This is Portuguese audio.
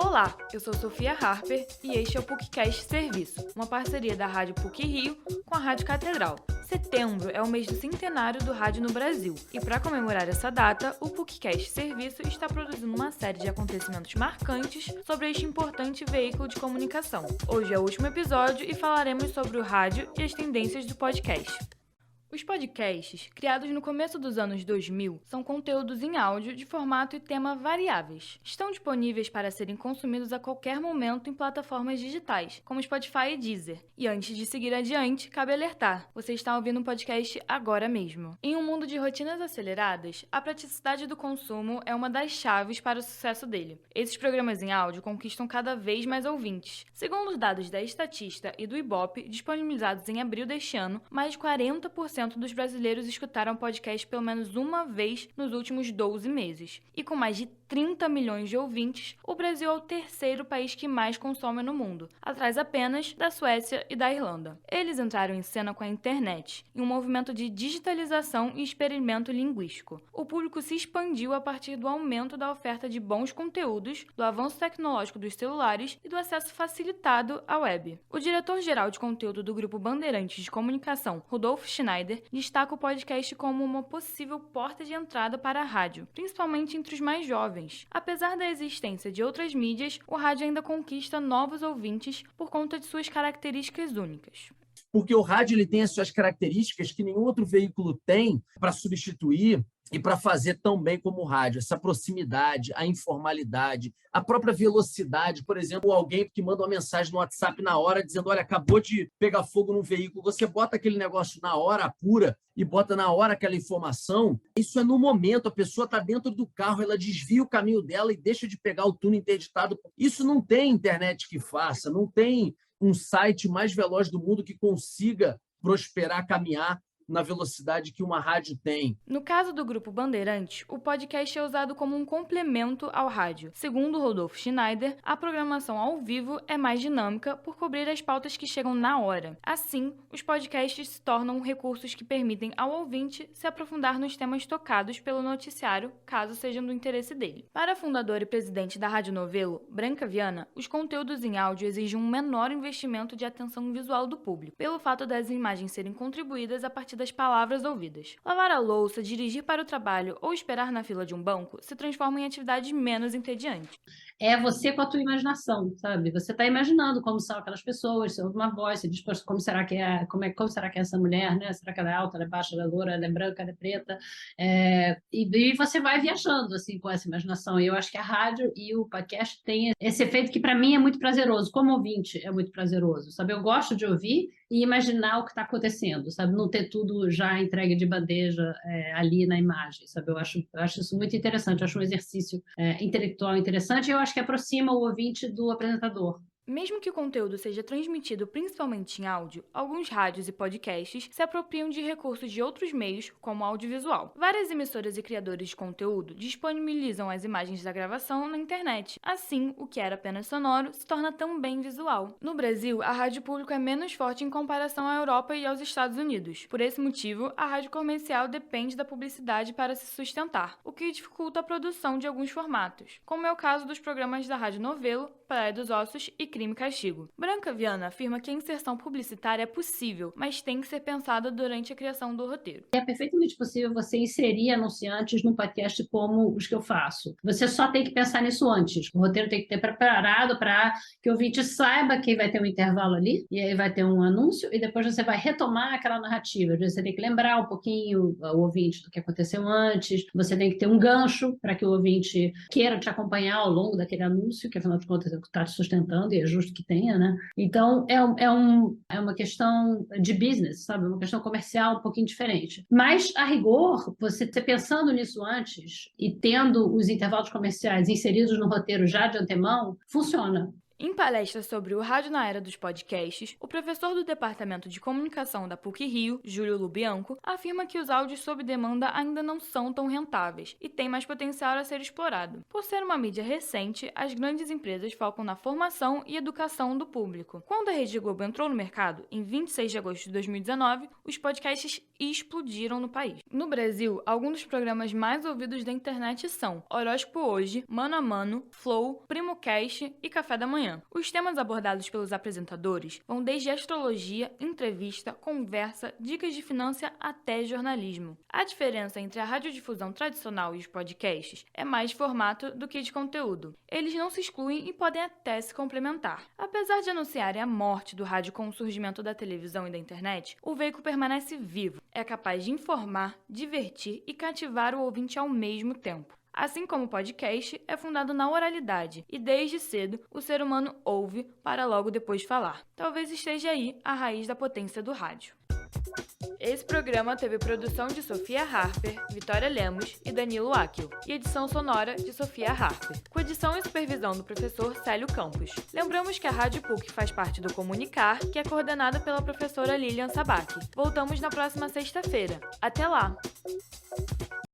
Olá, eu sou Sofia Harper e este é o PUCcast Serviço, uma parceria da Rádio PUC-Rio com a Rádio Catedral. Setembro é o mês do centenário do rádio no Brasil e, para comemorar essa data, o PUCcast Serviço está produzindo uma série de acontecimentos marcantes sobre este importante veículo de comunicação. Hoje é o último episódio e falaremos sobre o rádio e as tendências do podcast. Os podcasts, criados no começo dos anos 2000, são conteúdos em áudio de formato e tema variáveis. Estão disponíveis para serem consumidos a qualquer momento em plataformas digitais, como Spotify e Deezer. E antes de seguir adiante, cabe alertar, você está ouvindo um podcast agora mesmo. Em um mundo de rotinas aceleradas, a praticidade do consumo é uma das chaves para o sucesso dele. Esses programas em áudio conquistam cada vez mais ouvintes. Segundo os dados da Estatista e do Ibope, disponibilizados em abril deste ano, mais de 40% dos brasileiros escutaram podcast pelo menos uma vez nos últimos 12 meses. E com mais de 30 milhões de ouvintes, o Brasil é o terceiro país que mais consome no mundo, atrás apenas da Suécia e da Irlanda. Eles entraram em cena com a internet, em um movimento de digitalização e experimento linguístico. O público se expandiu a partir do aumento da oferta de bons conteúdos, do avanço tecnológico dos celulares e do acesso facilitado à web. O diretor-geral de conteúdo do Grupo Bandeirantes de Comunicação, Rudolf Schneider, destaca o podcast como uma possível porta de entrada para a rádio, principalmente entre os mais jovens. Apesar da existência de outras mídias, o rádio ainda conquista novos ouvintes por conta de suas características únicas. Porque o rádio ele tem as suas características que nenhum outro veículo tem para substituir e para fazer tão bem como o rádio. Essa proximidade, a informalidade, a própria velocidade. Por exemplo, alguém que manda uma mensagem no WhatsApp na hora dizendo, olha, acabou de pegar fogo num veículo, você bota aquele negócio na hora, apura, e bota na hora aquela informação. Isso é no momento, a pessoa está dentro do carro, ela desvia o caminho dela e deixa de pegar o túnel interditado. Isso não tem internet que faça, não tem um site mais veloz do mundo que consiga prosperar, caminhar na velocidade que uma rádio tem. No caso do Grupo Bandeirantes, o podcast é usado como um complemento ao rádio. Segundo Rudolf Schneider, a programação ao vivo é mais dinâmica por cobrir as pautas que chegam na hora. Assim, os podcasts se tornam recursos que permitem ao ouvinte se aprofundar nos temas tocados pelo noticiário, caso sejam do interesse dele. Para a fundadora e presidente da Rádio Novelo, Branca Viana, os conteúdos em áudio exigem um menor investimento de atenção visual do público, pelo fato das imagens serem contribuídas a partir das palavras ouvidas. Lavar a louça, dirigir para o trabalho ou esperar na fila de um banco se transformam em atividades menos entediantes. É você com a tua imaginação, sabe? Você está imaginando como são aquelas pessoas, você ouve uma voz, você diz, como será que é, como será que é essa mulher, né? Será que ela é alta, ela é baixa, ela é loura, ela é branca, ela é preta? E você vai viajando, assim, com essa imaginação. E eu acho que a rádio e o podcast têm esse efeito que, para mim, é muito prazeroso. Como ouvinte, é muito prazeroso, sabe? Eu gosto de ouvir e imaginar o que está acontecendo, sabe? Não ter tudo já entregue de bandeja ali na imagem, sabe? Eu acho isso muito interessante, eu acho um exercício intelectual interessante e eu acho que aproxima o ouvinte do apresentador. Mesmo que o conteúdo seja transmitido principalmente em áudio, alguns rádios e podcasts se apropriam de recursos de outros meios, como audiovisual. Várias emissoras e criadores de conteúdo disponibilizam as imagens da gravação na internet. Assim, o que era apenas sonoro se torna também visual. No Brasil, a rádio pública é menos forte em comparação à Europa e aos Estados Unidos. Por esse motivo, a rádio comercial depende da publicidade para se sustentar, o que dificulta a produção de alguns formatos, como é o caso dos programas da Rádio Novelo, Praia dos Ossos e Crime e Castigo. Branca Viana afirma que a inserção publicitária é possível, mas tem que ser pensada durante a criação do roteiro. É perfeitamente possível você inserir anunciantes num podcast como os que eu faço. Você só tem que pensar nisso antes. O roteiro tem que ter preparado para que o ouvinte saiba que vai ter um intervalo ali, e aí vai ter um anúncio, e depois você vai retomar aquela narrativa. Você tem que lembrar um pouquinho o ouvinte do que aconteceu antes, você tem que ter um gancho para que o ouvinte queira te acompanhar ao longo daquele anúncio, que afinal de contas é o que está te sustentando, e é justo que tenha, né? Então, é uma questão de business, sabe? Uma questão comercial um pouquinho diferente. Mas, a rigor, você pensando nisso antes e tendo os intervalos comerciais inseridos no roteiro já de antemão, funciona. Em palestra sobre o rádio na era dos podcasts, o professor do Departamento de Comunicação da PUC-Rio, Júlio Lubianco, afirma que os áudios sob demanda ainda não são tão rentáveis e têm mais potencial a ser explorado. Por ser uma mídia recente, as grandes empresas focam na formação e educação do público. Quando a Rede Globo entrou no mercado, em 26 de agosto de 2019, os podcasts e explodiram no país. No Brasil, alguns dos programas mais ouvidos da internet são Horóscopo Hoje, Mano a Mano, Flow, PrimoCast e Café da Manhã. Os temas abordados pelos apresentadores vão desde astrologia, entrevista, conversa, dicas de finança até jornalismo. A diferença entre a radiodifusão tradicional e os podcasts é mais de formato do que de conteúdo. Eles não se excluem e podem até se complementar. Apesar de anunciarem a morte do rádio com o surgimento da televisão e da internet, o veículo permanece vivo, é capaz de informar, divertir e cativar o ouvinte ao mesmo tempo. Assim como o podcast, é fundado na oralidade e, desde cedo, o ser humano ouve para logo depois falar. Talvez esteja aí a raiz da potência do rádio. Esse programa teve produção de Sofia Harper, Vitória Lemos e Danilo Akil, e edição sonora de Sofia Harper, com edição e supervisão do professor Célio Campos. Lembramos que a Rádio PUC faz parte do Comunicar, que é coordenada pela professora Lilian Sabac. Voltamos na próxima sexta-feira. Até lá!